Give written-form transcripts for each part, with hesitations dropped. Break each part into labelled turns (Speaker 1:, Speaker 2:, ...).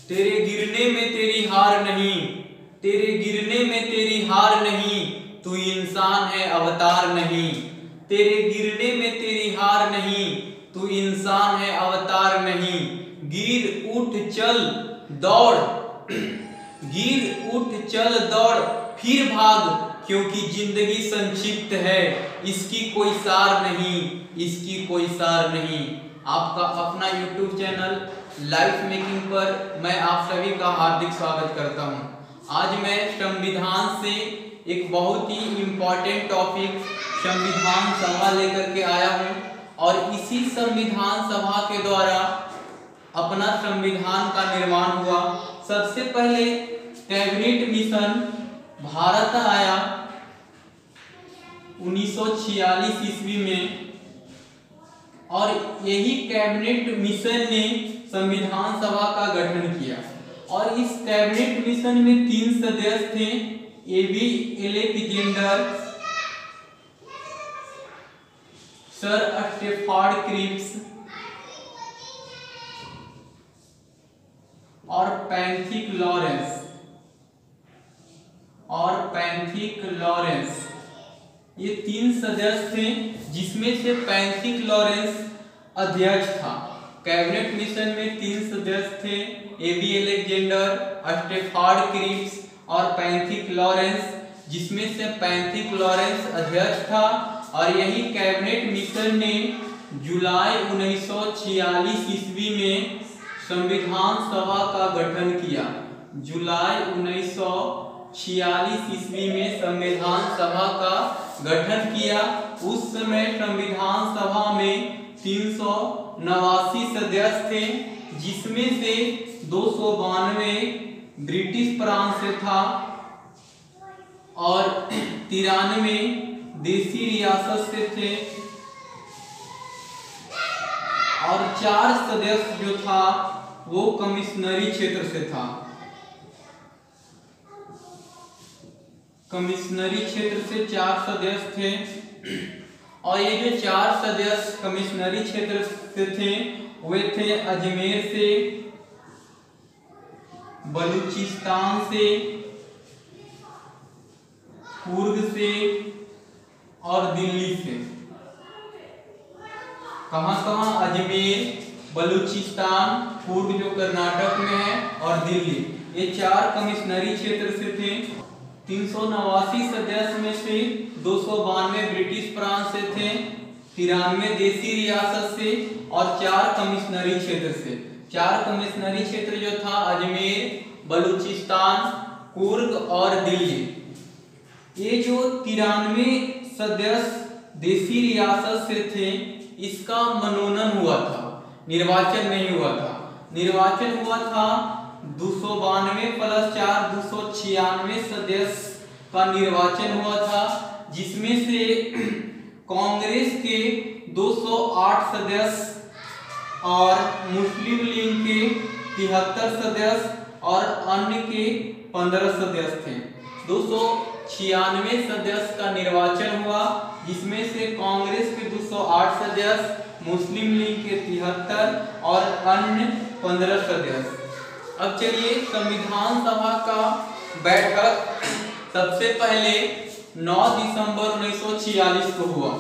Speaker 1: तेरे गिरने में तेरी हार नहीं, तेरे गिरने में तेरी हार नहीं, तू इंसान है अवतार नहीं। तेरे गिरने में तेरी हार नहीं, तू इंसान है अवतार नहीं। गिर उठ चल दौड़, गिर उठ चल दौड़ फिर भाग, क्योंकि जिंदगी संक्षिप्त है, इसकी कोई सार नहीं, इसकी कोई सार नहीं। आपका अपना YouTube चैनल लाइफ मेकिंग पर मैं आप सभी का हार्दिक स्वागत करता हूं। आज मैं संविधान से एक बहुत ही इम्पोर्टेंट टॉपिक संविधान सभा लेकर के आया हूं और इसी संविधान सभा के द्वारा अपना संविधान का निर्माण हुआ। सबसे पहले कैबिनेट मिशन भारत आया 1946 ईस्वी में और यही कैबिनेट मिशन ने संविधान सभा का गठन किया। और इस कैबिनेट मिशन में 3 सदस्य थे, एबी एलेक्जेंडर, सर स्टेफार्ड क्रिप्स और पैंथिक लॉरेंस। ये 3 सदस्य थे, जिसमें से पैंथिक लॉरेंस अध्यक्ष था। कैबिनेट मिशन में 3 सदस्य थे, एबी एलेक्जेंडर, स्टेफार्ड क्रिप्स और पैंथिक लॉरेंस, जिसमें से पैंथिक लॉरेंस अध्यक्ष था। और यही कैबिनेट मिशन ने जुलाई 1946 ईस्वी में संविधान सभा का गठन किया। जुलाई 1946 ईस्वी में संविधान सभा का गठन किया। उस समय संविधान सभा में 389 सदस्य थे, जिसमें से 292 ब्रिटिश प्रांत से था और 93 देसी रियासत से थे और 4 सदस्य जो था वो कमिश्नरी क्षेत्र से था। कमिश्नरी क्षेत्र से 4 सदस्य थे और ये जो 4 सदस्य कमिश्नरी क्षेत्र से थे वे थे अजमेर से, बलूचिस्तान से, कुर्ग से और दिल्ली से। कहां अजमेर, बलूचिस्तान, कुर्ग जो कर्नाटक में है और दिल्ली, ये 4 कमिश्नरी क्षेत्र से थे। 389 सदस्य में से 292 ब्रिटिश प्रांत से थे, 93 देसी रियासत से और 4 कमिश्नरी क्षेत्र से। 4 कमिश्नरी क्षेत्र जो था अजमेर, बलूचिस्तान, कुर्ग और दिल्ली। ये जो 93 सदस्य देसी रियासत से थे, इसका मनोनयन हुआ था, निर्वाचन नहीं हुआ था। निर्वाचन हुआ था 292 + 4 296 सदस्य का निर्वाचन हुआ था, जिसमें से कांग्रेस के 208 सदस्य और मुस्लिम लीग के 73 सदस्य और अन्य के 15 सदस्य थे। 296 सदस्य का निर्वाचन हुआ, जिसमें से कांग्रेस के 208 सदस्य, मुस्लिम लीग के 73 और अन्य 15 सदस्य। अब चलिए संविधान सभा का बैठक सबसे पहले 9 दिसंबर 1946 को हुआ।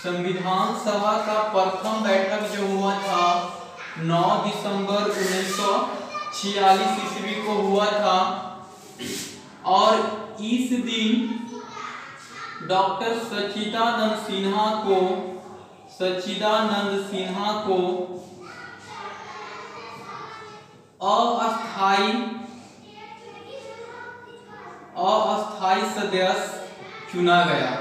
Speaker 1: संविधान सभा का प्रथम बैठक जो हुआ था 9 दिसंबर 1946 ईस्वी को हुआ था और इस दिन डॉक्टर सच्चिदानंद सिन्हा को अस्थाई सदस्य चुना गया।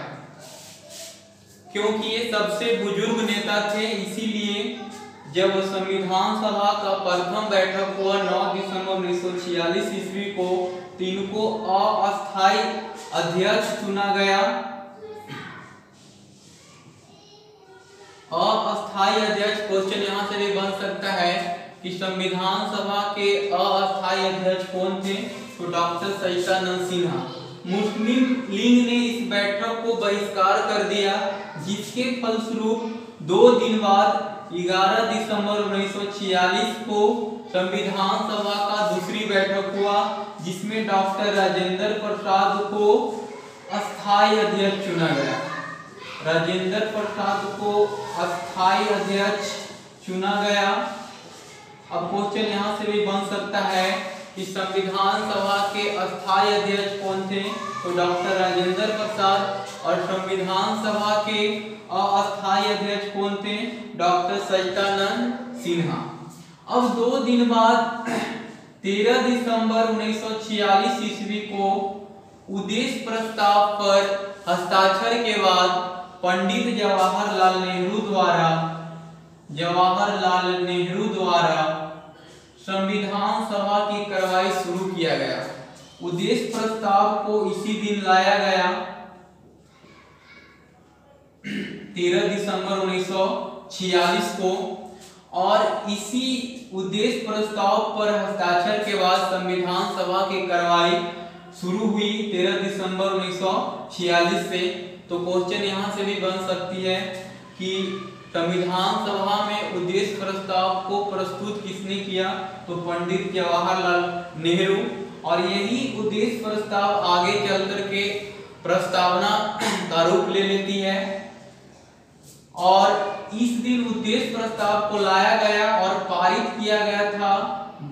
Speaker 1: क्योंकि ये सबसे बुजुर्ग नेता थे, इसीलिए जब संविधान सभा का प्रथम बैठक हुआ 9 दिसंबर 1946 ईस्वी को, इनको अस्थाई अध्यक्ष चुना गया। अस्थाई अध्यक्ष, क्वेश्चन यहाँ से भी बन सकता है कि संविधान सभा के अस्थाई अध्यक्ष कौन थे, तो डॉक्टर सच्चिदानंद सिन्हा। मुस्लिम लीग ने इस बैठक को बहिष्कार कर दिया, जिसके फलस्वरूप 2 दिन बाद 11 दिसंबर 1946 को संविधान सभा का दूसरी बैठक हुआ, जिसमें डॉक्टर राजेंद्र प्रसाद को अस्थायी अध्यक्ष चुना गया। राजेंद्र प्रसाद को अस्थायी अध्यक्ष चुना गया। अब क्वेश्चन यहाँ से भी बन सकता है कि संविधान सभा के अस्थायी अध्यक्ष कौन थे, तो डॉक्टर राजेंद्र प्रसाद, और संविधान सभा के अस्थायी अध्यक्ष कौन थे, डॉक्टर सच्चिदानंद सिन्हा। अब 2 दिन बाद 13 दिसंबर 1946 ईस्वी को उद्देश्य प्रस्ताव पर हस्ताक्षर के बाद पंडित जवाहरलाल नेहरू द्वारा संविधान सभा की कार्रवाई शुरू किया गया। उद्देश्य प्रस्ताव को इसी दिन लाया गया 13 दिसंबर 1946 को, और इसी उद्देश्य प्रस्ताव पर हस्ताक्षर के बाद संविधान सभा की कार्रवाई शुरू हुई 13 दिसंबर 1946 से। तो क्वेश्चन यहाँ से भी बन सकती है कि संविधान सभा में उद्देश्य प्रस्ताव को प्रस्तुत किसने किया, तो पंडित जवाहरलाल नेहरू। और यही उद्देश्य प्रस्ताव आगे चल करके प्रस्तावना का रूप ले लेती है, और इस दिन उद्देश्य प्रस्ताव को लाया गया और पारित किया गया था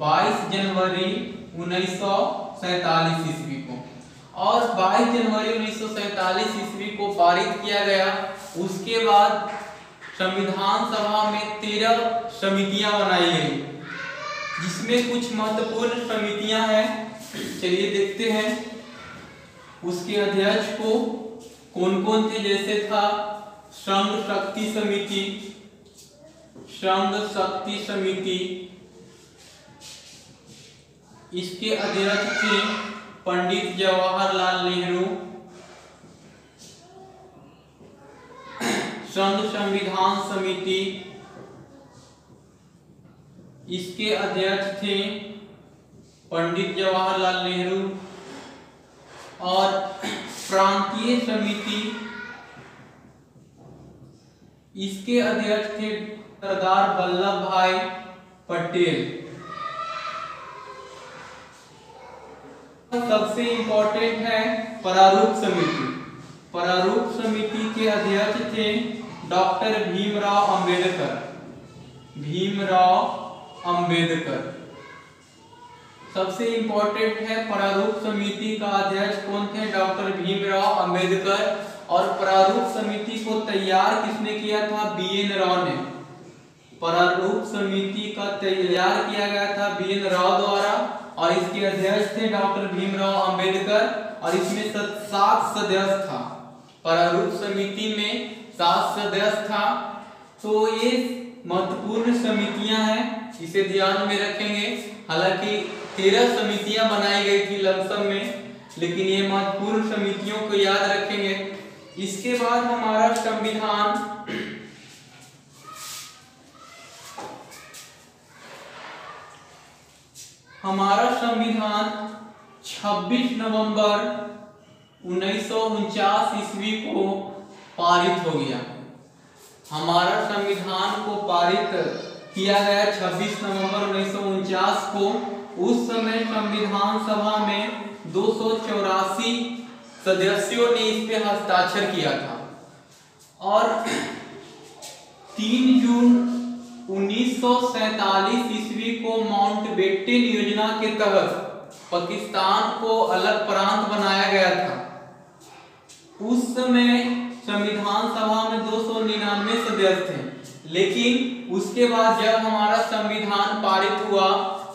Speaker 1: 22 जनवरी 1947 ईस्वी को, और 22 जनवरी 1947 ईस्वी को पारित किया गया। उसके बाद संविधान सभा में 13 समितियां बनाई गई, जिसमें कुछ महत्वपूर्ण समितियां हैं। चलिए देखते हैं उसके अध्यक्ष को कौन कौन थे। जैसे था संघ शक्ति समिति, इसके अध्यक्ष थे पंडित जवाहरलाल नेहरू। संघ संविधान समिति, इसके अध्यक्ष थे पंडित जवाहरलाल नेहरू। और प्रांतीय समिति, इसके अध्यक्ष थे सरदार वल्लभ भाई पटेल। सबसे इंपॉर्टेंट है प्रारूप समिति। प्रारूप समिति के अध्यक्ष थे डॉक्टर भीमराव अंबेडकर। सबसे इंपॉर्टेंट है प्रारूप समिति का अध्यक्ष कौन थे, डॉक्टर भीमराव अंबेडकर। और प्रारूप समिति को तैयार किसने किया था, BN राव ने। प्रारूप समिति का तैयार किया गया था BN राव द्वारा, और इसके अध्यक्ष थे डॉक्टर भीमराव अंबेडकर। और इसमें 7 सदस्य था, प्रारूप समिति में 7 सदस्य था। तो ये महत्वपूर्ण समितियां हैं, इसे ध्यान में रखेंगे। हालांकि 13 समितियां बनाई गई थी लमसम में, लेकिन ये महत्वपूर्ण समितियों को याद रखेंगे। इसके बाद हमारा संविधान हमारा संविधान 26 नवंबर 1949 ईस्वी को पारित हो गया। हमारा संविधान को पारित किया गया 26 नवंबर 1949 को। उस समय संविधान सभा में 284 सदस्यों ने इस पे हस्ताक्षर किया था। और 3 जून 1947 ईस्वी को माउंटबेटन योजना के तहत पाकिस्तान को अलग प्रांत बनाया गया था। उस समय संविधान सभा में 299 सदस्य थे, लेकिन उसके बाद जब हमारा संविधान पारित हुआ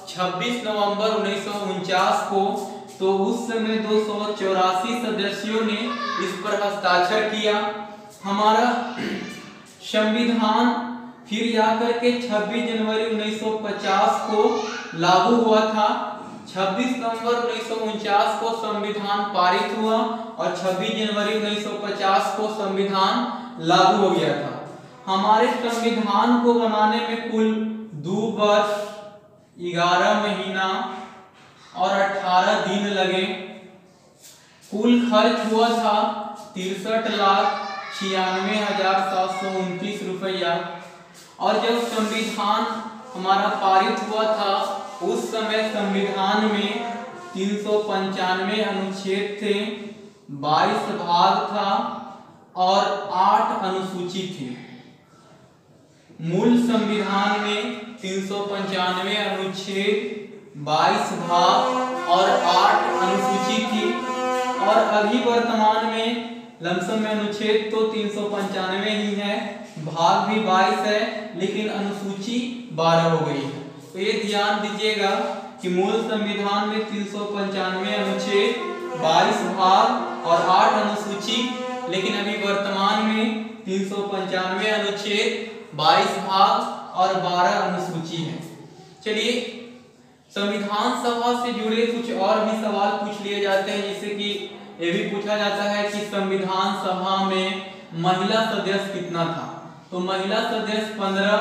Speaker 1: 26 नवंबर 1949 को, तो उस समय 284 सदस्यों ने इस पर हस्ताक्षर किया। हमारा संविधान फिर जाकर के 26 जनवरी 1950 को लागू हुआ था। 26 नवंबर 1949 को संविधान पारित हुआ और 26 जनवरी 1950 को संविधान लागू हो गया था। हमारे संविधान को बनाने में कुल 2 वर्ष 11 महीना और 18 दिन लगे। कुल खर्च हुआ था 63,96,729 रुपया। और जब संविधान हमारा पारित हुआ था उस समय संविधान में 395 अनुच्छेद थे, 22 भाग था और 8 अनुसूची थी। मूल संविधान में 395 अनुच्छेद, 22 भाग और 8 अनुसूची थी। और अभी वर्तमान में लमसम में अनुच्छेद तो 395 ही है, भाग भी 22 है, लेकिन अनुसूची 12 हो गई है। तो ये ध्यान दीजिएगा कि मूल संविधान में 395 अनुच्छेद, 22 भाग और 8 अनुसूची, लेकिन अभी वर्तमान में 395 अनुच्छेद, 22 भाग और 12 अनुसूची है। चलिए, संविधान सभा से जुड़े कुछ और भी सवाल पूछ लिए जाते हैं, जैसे कि ये भी पूछा जाता है कि संविधान सभा में महिला सदस्य कितना था। तो महिला सदस्य 15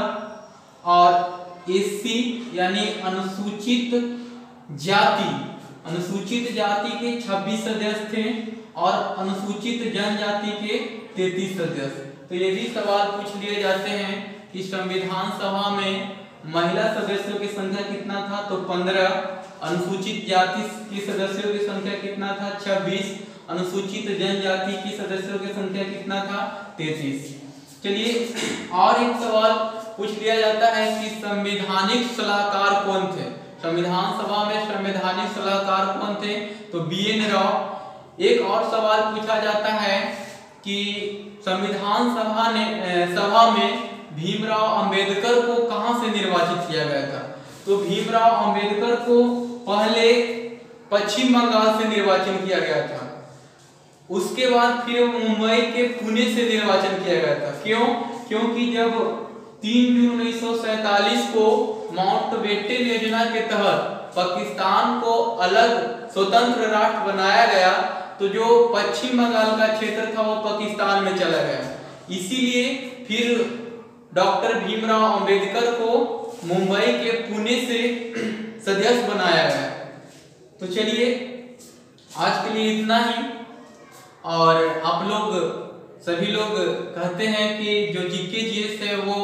Speaker 1: और एससी यानी अनुसूचित जाति के 26 सदस्य थे और अनुसूचित जनजाति के 33 सदस्य। तो ये भी सवाल पूछ लिए जाते हैं कि संविधान सभा में महिला सदस्यों की संख्या कितना था, तो 15, अनुसूचित जाति के सदस्यों की संख्या कितना था, 26, अनुसूचित जनजाति की सदस्यों की संख्या कितना था, 33। चलिए, और एक सवाल पूछ लिया जाता है कि संवैधानिक सलाहकार कौन थे। संविधान सभा में संवैधानिक सलाहकार कौन थे, तो BN राव। एक और सवाल पूछा जाता है कि संविधान सभा में भीमराव अंबेडकर को कहां से निर्वाचित किया गया था। तो भीमराव अंबेडकर को पहले पश्चिम बंगाल से निर्वाचन किया गया था, उसके बाद फिर मुंबई के पुणे से निर्वाचन किया गया था। क्यों? क्योंकि जब 3 जून 1947 को माउंटबेटन योजना के तहत पाकिस्तान को अलग स्वतंत्र राष्ट्र बनाया गया, तो जो पश्चिम बंगाल का क्षेत्र था वो पाकिस्तान में चला गया। इसीलिए फिर डॉक्टर भीमराव अंबेडकर को मुंबई के पुणे से सदस्य बनाया गया। तो चलिए, आज के लिए इतना ही। और आप लोग सभी लोग कहते हैं कि जो जीके जीएस है वो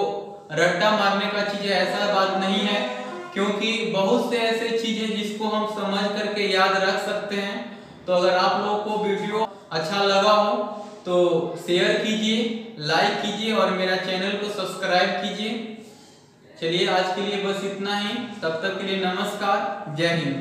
Speaker 1: रट्टा मारने का चीज है, ऐसा बात नहीं है, क्योंकि बहुत से ऐसे चीजें जिसको हम समझ करके याद रख सकते हैं। तो अगर आप लोगों को वीडियो अच्छा लगा हो तो शेयर कीजिए, लाइक कीजिए और मेरा चैनल को सब्सक्राइब कीजिए। चलिए, आज के लिए बस इतना ही। तब तक के लिए नमस्कार, जय हिंद।